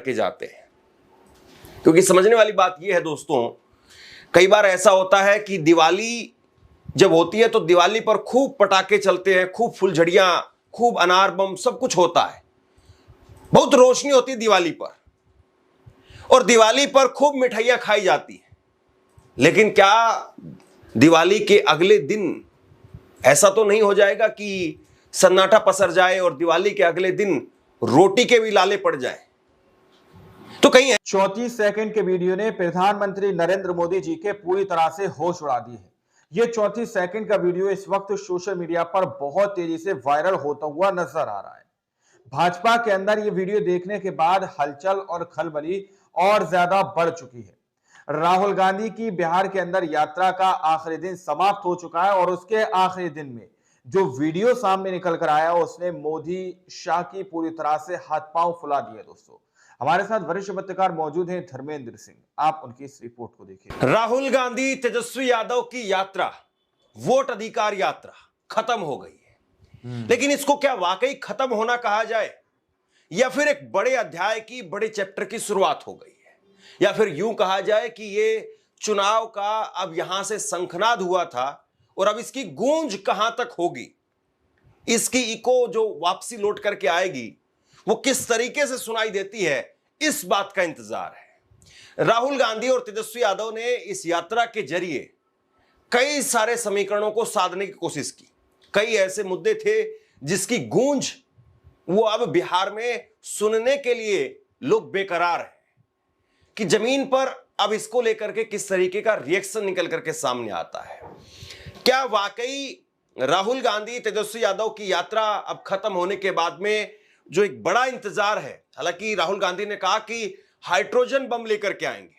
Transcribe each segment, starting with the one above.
करके जाते हैं। क्योंकि समझने वाली बात यह है दोस्तों, कई बार ऐसा होता है कि दिवाली जब होती है तो दिवाली पर खूब पटाखे चलते हैं, खूब फुलझड़ियां, खूब अनार बम, सब कुछ होता है, बहुत रोशनी होती है दिवाली पर, और दिवाली पर खूब मिठाइयां खाई जाती हैं। लेकिन क्या दिवाली के अगले दिन ऐसा तो नहीं हो जाएगा कि सन्नाटा पसर जाए और दिवाली के अगले दिन रोटी के भी लाले पड़ जाए? तो कहीं 34 सेकंड के वीडियो ने प्रधानमंत्री नरेंद्र मोदी जी के पूरी तरह से होश उड़ा दिए हैं। ये 34 सेकंड का वीडियो इस वक्त सोशल मीडिया पर बहुत तेजी से वायरल होता हुआ नजर आ रहा है। भाजपा के अंदर ये वीडियो देखने के बाद हलचल और खलबली और ज्यादा बढ़ चुकी है। राहुल गांधी की बिहार के अंदर यात्रा का आखिरी दिन समाप्त हो चुका है और उसके आखिरी दिन में जो वीडियो सामने निकल कर आया उसने मोदी शाह की पूरी तरह से हाथ पांव फुला दिए। दोस्तों, हमारे साथ वरिष्ठ पत्रकार मौजूद हैं धर्मेंद्र सिंह, आप उनकी इस रिपोर्ट को देखिए। राहुल गांधी तेजस्वी यादव की यात्रा, वोट अधिकार यात्रा खत्म हो गई है। लेकिन इसको क्या वाकई खत्म होना कहा जाए, या फिर एक बड़े अध्याय की, बड़े चैप्टर की शुरुआत हो गई है, या फिर यूं कहा जाए कि ये चुनाव का अब यहां से शंखनाद हुआ था और अब इसकी गूंज कहां तक होगी, इसकी इको जो वापसी लौट करके आएगी वो किस तरीके से सुनाई देती है, इस बात का इंतजार है। राहुल गांधी और तेजस्वी यादव ने इस यात्रा के जरिए कई सारे समीकरणों को साधने की कोशिश की। कई ऐसे मुद्दे थे जिसकी गूंज वो अब बिहार में सुनने के लिए लोग बेकरार हैं कि जमीन पर अब इसको लेकर के किस तरीके का रिएक्शन निकल करके सामने आता है। क्या वाकई राहुल गांधी तेजस्वी यादव की यात्रा अब खत्म होने के बाद में जो एक बड़ा इंतजार है, हालांकि राहुल गांधी ने कहा कि हाइड्रोजन बम लेकर के आएंगे,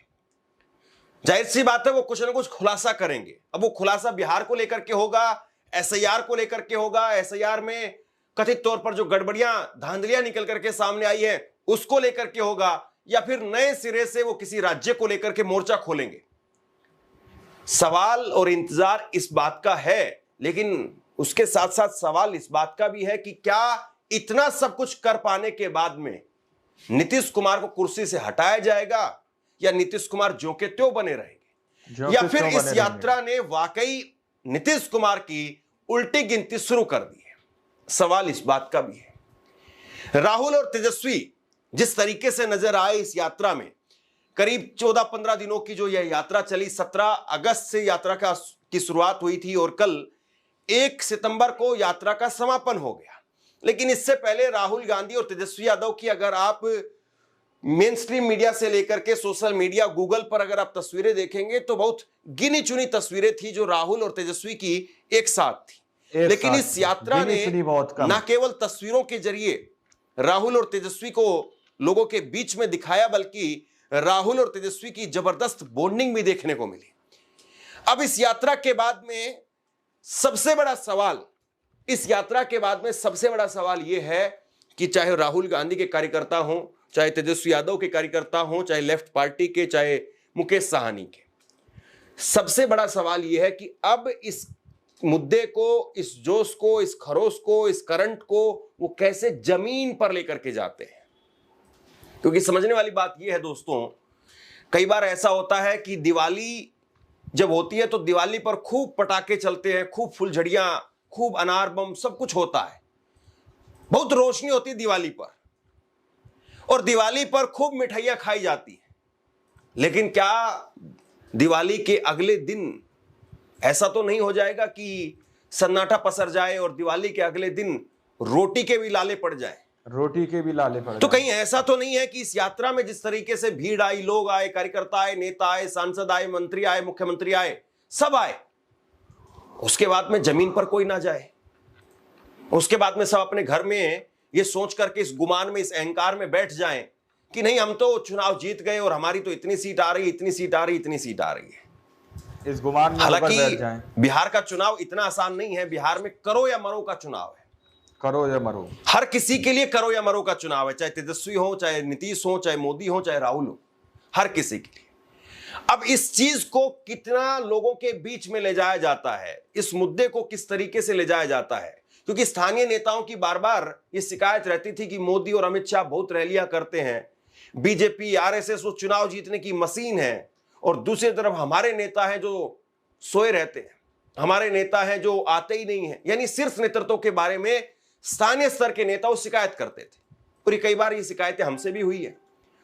जाहिर सी बात है वो कुछ ना कुछ खुलासा करेंगे। अब वो खुलासा बिहार को लेकर के होगा, एसआईआर को लेकर के होगा, एसआईआर में कथित तौर पर जो गड़बड़ियां, धांधलियां निकल करके सामने आई है उसको लेकर के होगा, या फिर नए सिरे से वो किसी राज्य को लेकर के मोर्चा खोलेंगे। सवाल और इंतजार इस बात का है, लेकिन उसके साथ साथ सवाल इस बात का भी है कि क्या इतना सब कुछ कर पाने के बाद में नीतीश कुमार को कुर्सी से हटाया जाएगा, या नीतीश कुमार ज्यों के त्यों बने रहेंगे, या फिर इस यात्रा ने वाकई नीतीश कुमार की उल्टी गिनती शुरू कर दी है? सवाल इस बात का भी है। राहुल और तेजस्वी जिस तरीके से नजर आए इस यात्रा में, करीब 14-15 दिनों की जो यह यात्रा चली, 17 अगस्त से यात्रा की शुरुआत हुई थी और कल 1 सितंबर को यात्रा का समापन हो गया। लेकिन इससे पहले राहुल गांधी और तेजस्वी यादव की अगर आप मेन स्ट्रीम मीडिया से लेकर के सोशल मीडिया, गूगल पर अगर आप तस्वीरें देखेंगे तो बहुत गिनी चुनी तस्वीरें थी जो राहुल और तेजस्वी की एक साथ थी। लेकिन इस यात्रा ने न केवल तस्वीरों के जरिए राहुल और तेजस्वी को लोगों के बीच में दिखाया, बल्कि राहुल और तेजस्वी की जबरदस्त बॉन्डिंग भी देखने को मिली। अब इस यात्रा के बाद में सबसे बड़ा सवाल, इस यात्रा के बाद में सबसे बड़ा सवाल यह है कि चाहे राहुल गांधी के कार्यकर्ता हों, चाहे तेजस्वी यादव के कार्यकर्ता हों, चाहे लेफ्ट पार्टी के, चाहे मुकेश साहनी के, सबसे बड़ा सवाल यह है कि अब इस मुद्दे को, इस जोश को, इस खरोश को, इस करंट को वो कैसे जमीन पर लेकर के जाते हैं। क्योंकि समझने वाली बात यह है दोस्तों, कई बार ऐसा होता है कि दिवाली जब होती है तो दिवाली पर खूब पटाखे चलते हैं, खूब फुलझड़ियां, खूब अनार बम, सब कुछ होता है, बहुत रोशनी होती है दिवाली पर, और दिवाली पर खूब मिठाइयां खाई जाती हैं। लेकिन क्या दिवाली के अगले दिन ऐसा तो नहीं हो जाएगा कि सन्नाटा पसर जाए और दिवाली के अगले दिन रोटी के भी लाले पड़ जाए? रोटी के भी लाले पड़ तो कहीं ऐसा तो नहीं है कि इस यात्रा में जिस तरीके से भीड़ आई, लोग आए, कार्यकर्ता आए, नेता आए, सांसद आए, मंत्री आए, मुख्यमंत्री आए, सब आए, उसके बाद में जमीन पर कोई ना जाए, उसके बाद में सब अपने घर में ये सोच करके, इस गुमान में, इस अहंकार में बैठ जाएं कि नहीं हम तो चुनाव जीत गए और हमारी तो इतनी सीट आ रही, इतनी सीट आ रही, इतनी सीट आ रही है। इस गुमान में हालांकि बिहार का चुनाव इतना आसान नहीं है। बिहार में करो या मरो का चुनाव है, करो या मरो, हर किसी के लिए करो या मरो का चुनाव है, चाहे तेजस्वी हो, चाहे नीतीश हो, चाहे मोदी हो, चाहे राहुल हो, हर किसी के लिए। अब इस चीज को कितना लोगों के बीच में ले जाया जाता है, इस मुद्दे को किस तरीके से ले जाया जाता है, क्योंकि स्थानीय नेताओं की बार बार ये शिकायत रहती थी कि मोदी और अमित शाह बहुत रैलियां करते हैं, बीजेपी आरएसएस वो चुनाव जीतने की मशीन है, और दूसरी तरफ हमारे नेता हैं जो सोए रहते हैं, हमारे नेता हैं जो आते ही नहीं हैं। यानी शीर्ष नेतृत्व के बारे में स्थानीय स्तर के नेता शिकायत करते थे, और कई बार ये शिकायतें हमसे भी हुई है।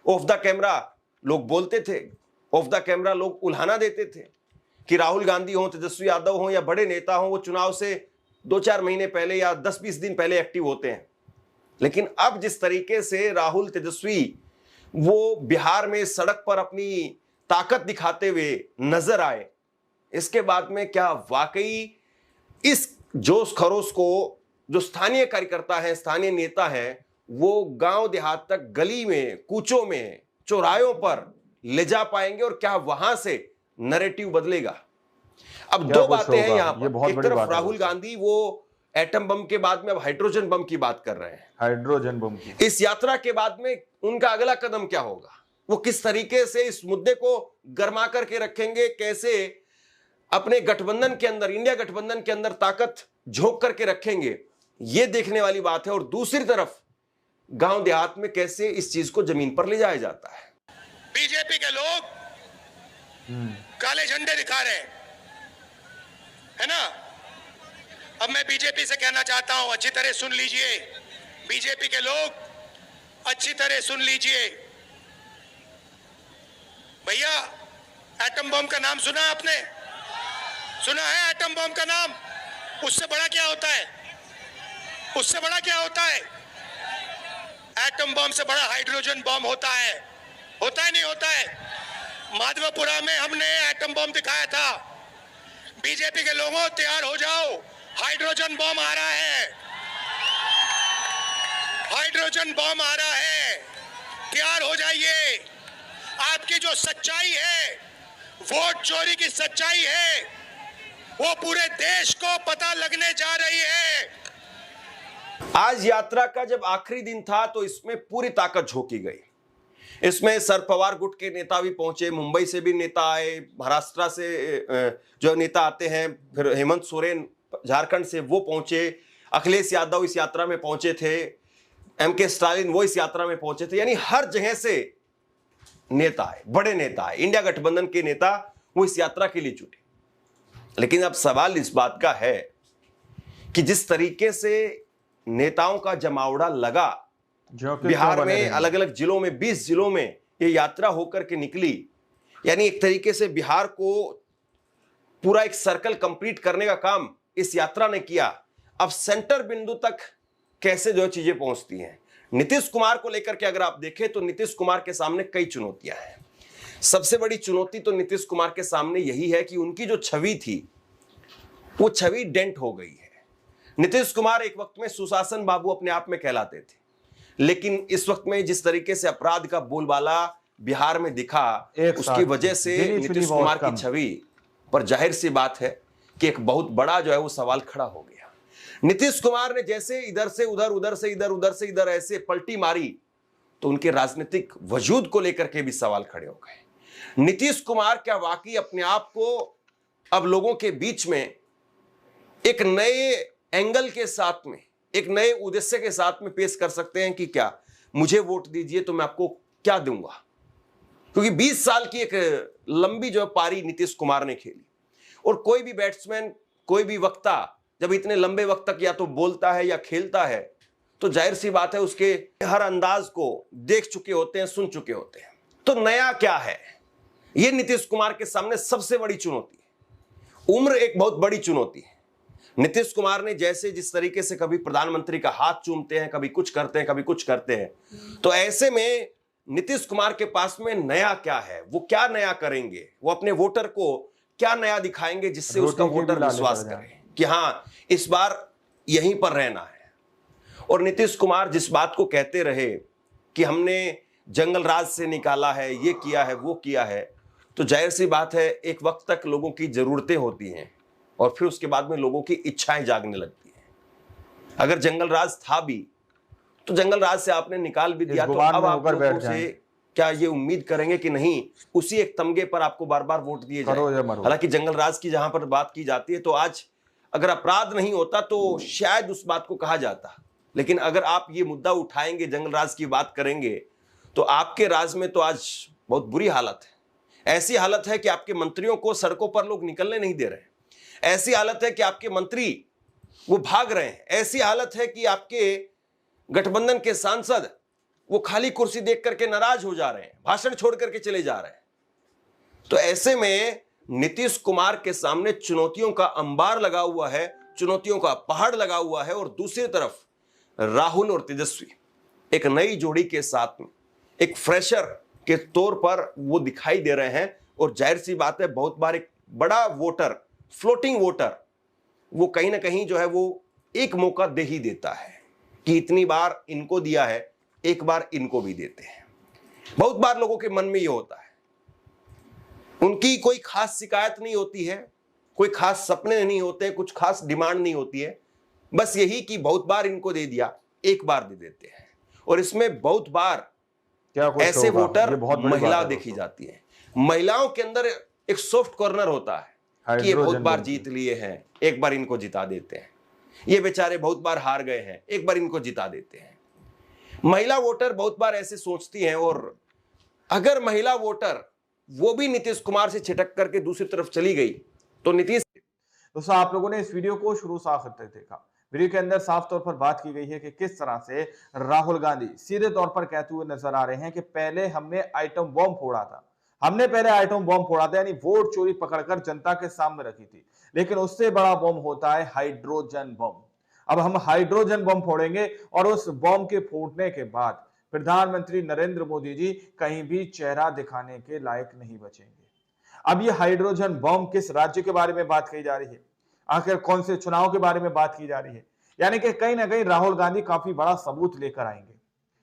ऑफ द कैमरा लोग बोलते थे, ऑफ द कैमरा लोग उल्हाना देते थे कि राहुल गांधी हो, तेजस्वी यादव हो या बड़े नेता हो, वो चुनाव से 2-4 महीने पहले या 10-20 दिन पहले एक्टिव होते हैं। लेकिन अब जिस तरीके से राहुल तेजस्वी वो बिहार में सड़क पर अपनी ताकत दिखाते हुए नजर आए, इसके बाद में क्या वाकई इस जोश खरोश को जो स्थानीय कार्यकर्ता है, स्थानीय नेता है, वो गांव देहात तक, गली में, कूचों में, चौरायों पर ले जा पाएंगे, और क्या वहां से नैरेटिव बदलेगा? अब दो बातें हैं यहां पर। एक तरफ राहुल गांधी वो एटम बम के बाद में अब हाइड्रोजन बम की बात कर रहे हैं, हाइड्रोजन बम की। इस यात्रा के बाद में उनका अगला कदम क्या होगा? वो किस तरीके से इस मुद्दे को गर्मा करके रखेंगे, कैसे अपने गठबंधन के अंदर, इंडिया गठबंधन के अंदर ताकत झोंक करके रखेंगे, ये देखने वाली बात है। और दूसरी तरफ गांव देहात में कैसे इस चीज को जमीन पर ले जाया जाता है। बीजेपी के लोग काले झंडे दिखा रहे हैं, है ना? अब मैं बीजेपी से कहना चाहता हूं, अच्छी तरह सुन लीजिए, बीजेपी के लोग अच्छी तरह सुन लीजिए। भैया, एटम बम का नाम सुना आपने? सुना है एटम बम का नाम? उससे बड़ा क्या होता है? उससे बड़ा क्या होता है? एटम बम से बड़ा हाइड्रोजन बम होता है। होता है नहीं होता है? माधवपुरा में हमने एटम बम दिखाया था। बीजेपी के लोगों, तैयार हो जाओ, हाइड्रोजन बम आ रहा है, हाइड्रोजन बम आ रहा है, तैयार हो जाइए। आपकी जो सच्चाई है, वोट चोरी की सच्चाई है, वो पूरे देश को पता लगने जा रही है। आज यात्रा का जब आखिरी दिन था तो इसमें पूरी ताकत झोंकी गई। इसमें शरद पवार गुट के नेता भी पहुंचे, मुंबई से भी नेता आए, महाराष्ट्र से जो नेता आते हैं, फिर हेमंत सोरेन झारखंड से वो पहुंचे, अखिलेश यादव इस यात्रा में पहुंचे थे, एमके स्टालिन वो इस यात्रा में पहुंचे थे। यानी हर जगह से नेता आए, बड़े नेता आए, इंडिया गठबंधन के नेता वो इस यात्रा के लिए जुटे। लेकिन अब सवाल इस बात का है कि जिस तरीके से नेताओं का जमावड़ा लगा बिहार में, अलग अलग जिलों में, 20 जिलों में ये यात्रा होकर के निकली, यानी एक तरीके से बिहार को पूरा एक सर्कल कंप्लीट करने का काम इस यात्रा ने किया। अब सेंटर बिंदु तक कैसे जो चीजें पहुंचती हैं, नीतीश कुमार को लेकर के अगर आप देखें तो नीतीश कुमार के सामने कई चुनौतियां हैं। सबसे बड़ी चुनौती तो नीतीश कुमार के सामने यही है कि उनकी जो छवि थी वो छवि डेंट हो गई है। नीतीश कुमार एक वक्त में सुशासन बाबू अपने आप में कहलाते थे, लेकिन इस वक्त में जिस तरीके से अपराध का बोलबाला बिहार में दिखा, उसकी वजह से नीतीश कुमार की छवि पर जाहिर सी बात है कि एक बहुत बड़ा जो है वो सवाल खड़ा हो गया। नीतीश कुमार ने जैसे इधर से उधर, उधर से इधर, उधर से इधर ऐसे पलटी मारी तो उनके राजनीतिक वजूद को लेकर के भी सवाल खड़े हो गए। नीतीश कुमार क्या वाकई अपने आप को अब लोगों के बीच में एक नए एंगल के साथ में, एक नए उद्देश्य के साथ में पेश कर सकते हैं कि क्या मुझे वोट दीजिए तो मैं आपको क्या दूंगा? क्योंकि 20 साल की एक लंबी जो पारी नीतीश कुमार ने खेली, और कोई भी बैट्समैन, कोई भी वक्ता जब इतने लंबे वक्त तक या तो बोलता है या खेलता है तो जाहिर सी बात है उसके हर अंदाज को देख चुके होते हैं, सुन चुके होते हैं। तो नया क्या है, यह नीतीश कुमार के सामने सबसे बड़ी चुनौती है। उम्र एक बहुत बड़ी चुनौती है। नीतीश कुमार ने जैसे जिस तरीके से कभी प्रधानमंत्री का हाथ चूमते हैं, कभी कुछ करते हैं, कभी कुछ करते हैं, तो ऐसे में नीतीश कुमार के पास में नया क्या है, वो क्या नया करेंगे, वो अपने वोटर को क्या नया दिखाएंगे जिससे उसका वोटर विश्वास करे कि हां इस बार यहीं पर रहना है। और नीतीश कुमार जिस बात को कहते रहे कि हमने जंगल राज से निकाला है, ये किया है, वो किया है, तो जाहिर सी बात है एक वक्त तक लोगों की जरूरतें होती हैं और फिर उसके बाद में लोगों की इच्छाएं जागने लगती हैं। अगर जंगल राज था भी तो जंगल राज से आपने निकाल भी दिया, तो अब आप लोगों से क्या ये उम्मीद करेंगे कि नहीं उसी एक तमगे पर आपको बार बार वोट दिए जाए? हालांकि जंगल राज की जहां पर बात की जाती है तो आज अगर अपराध नहीं होता तो शायद उस बात को कहा जाता, लेकिन अगर आप ये मुद्दा उठाएंगे, जंगल राज की बात करेंगे, तो आपके राज में तो आज बहुत बुरी हालत है। ऐसी हालत है कि आपके मंत्रियों को सड़कों पर लोग निकलने नहीं दे रहे। ऐसी हालत है कि आपके मंत्री वो भाग रहे हैं। ऐसी हालत है कि आपके गठबंधन के सांसद वो खाली कुर्सी देख करके नाराज हो जा रहे हैं, भाषण छोड़ करके चले जा रहे हैं। तो ऐसे में नीतीश कुमार के सामने चुनौतियों का अंबार लगा हुआ है, चुनौतियों का पहाड़ लगा हुआ है। और दूसरी तरफ राहुल और तेजस्वी एक नई जोड़ी के साथ में एक फ्रेशर के तौर पर वो दिखाई दे रहे हैं। और जाहिर सी बात है, बहुत बार एक बड़ा वोटर, फ्लोटिंग वोटर, वो कहीं ना कहीं जो है वो एक मौका दे ही देता है कि इतनी बार इनको दिया है, एक बार इनको भी देते हैं। बहुत बार लोगों के मन में ये होता है, उनकी कोई खास शिकायत नहीं होती है, कोई खास सपने नहीं होते, कुछ खास डिमांड नहीं होती है, बस यही कि बहुत बार इनको दे दिया, एक बार दे देते हैं। और इसमें बहुत बार क्या कुछ ऐसे होगा? वोटर ये बहुत बड़ी महिला बात है देखी दोस्तों। जाती है। महिलाओं के अंदर एक सॉफ्ट कॉर्नर होता है कि ये बहुत हाइड्रोजन बार बम। जीत लिए हैं, एक बार इनको जिता देते हैं। ये बेचारे बहुत बार हार गए हैं, एक बार इनको जिता देते हैं। महिला वोटर बहुत बार ऐसे सोचती हैं। और अगर महिला वोटर वो भी नीतीश कुमार से छिटक करके दूसरी तरफ चली गई तो नीतीश। दोस्तों, आप लोगों ने इस वीडियो को शुरू से आखिर तक देखा। वीडियो के अंदर साफ तौर पर बात की गई है कि किस तरह से राहुल गांधी सीधे तौर पर कहते हुए नजर आ रहे हैं कि पहले हमने आइटम बम फोड़ा था, यानी वोट चोरी पकड़कर जनता के सामने रखी थी। लेकिन उससे बड़ा बम होता है हाइड्रोजन बम। अब हम हाइड्रोजन बम फोड़ेंगे और उस बम के फूटने के बाद प्रधानमंत्री नरेंद्र मोदी जी कहीं भी चेहरा दिखाने के लायक नहीं बचेंगे। अब ये हाइड्रोजन बम किस राज्य के बारे में बात की जा रही है, आखिर कौन से चुनाव के बारे में बात की जा रही है, यानी कि कहीं ना कहीं राहुल गांधी काफी बड़ा सबूत लेकर आएंगे।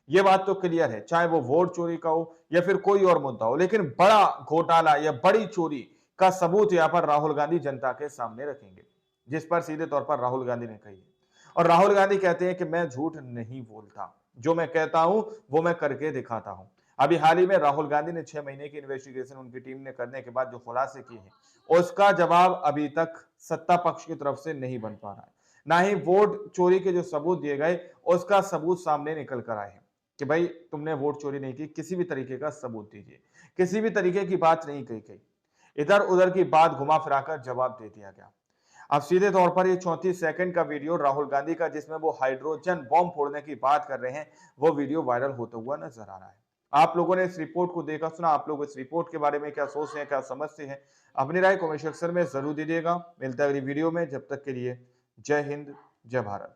ये बात तो क्लियर है, चाहे वो वोट चोरी का हो या फिर कोई और मुद्दा हो, लेकिन बड़ा घोटाला या बड़ी चोरी का सबूत यहाँ पर राहुल गांधी जनता के सामने रखेंगे, जिस पर सीधे तौर पर राहुल गांधी ने कही है। और राहुल गांधी कहते हैं कि मैं झूठ नहीं बोलता, जो मैं कहता हूं वो मैं करके दिखाता हूं। अभी हाल ही में राहुल गांधी ने 6 महीने की इन्वेस्टिगेशन उनकी टीम ने करने के बाद जो खुलासे किए हैं, उसका जवाब अभी तक सत्ता पक्ष की तरफ से नहीं बन पा रहा है। ना ही वोट चोरी के जो सबूत दिए गए उसका सबूत सामने निकल कर आए हैं कि भाई तुमने वोट चोरी नहीं की, किसी भी तरीके का सबूत दीजिए। किसी भी तरीके की बात नहीं कही गई, इधर उधर की बात घुमा फिराकर जवाब दे दिया गया। अब सीधे तौर पर ये 34 सेकंड का वीडियो राहुल गांधी का, जिसमें वो हाइड्रोजन बम फोड़ने की बात कर रहे हैं, वो वीडियो वायरल होता हुआ नजर आ रहा है। आप लोगों ने इस रिपोर्ट को देखा सुना, आप लोग इस रिपोर्ट के बारे में क्या सोचते हैं, क्या समझते हैं, अपनी राय कमेंट सेक्शन में जरूर दीजिएगा। मिलता है अगली वीडियो में, जब तक के लिए जय हिंद, जय भारत।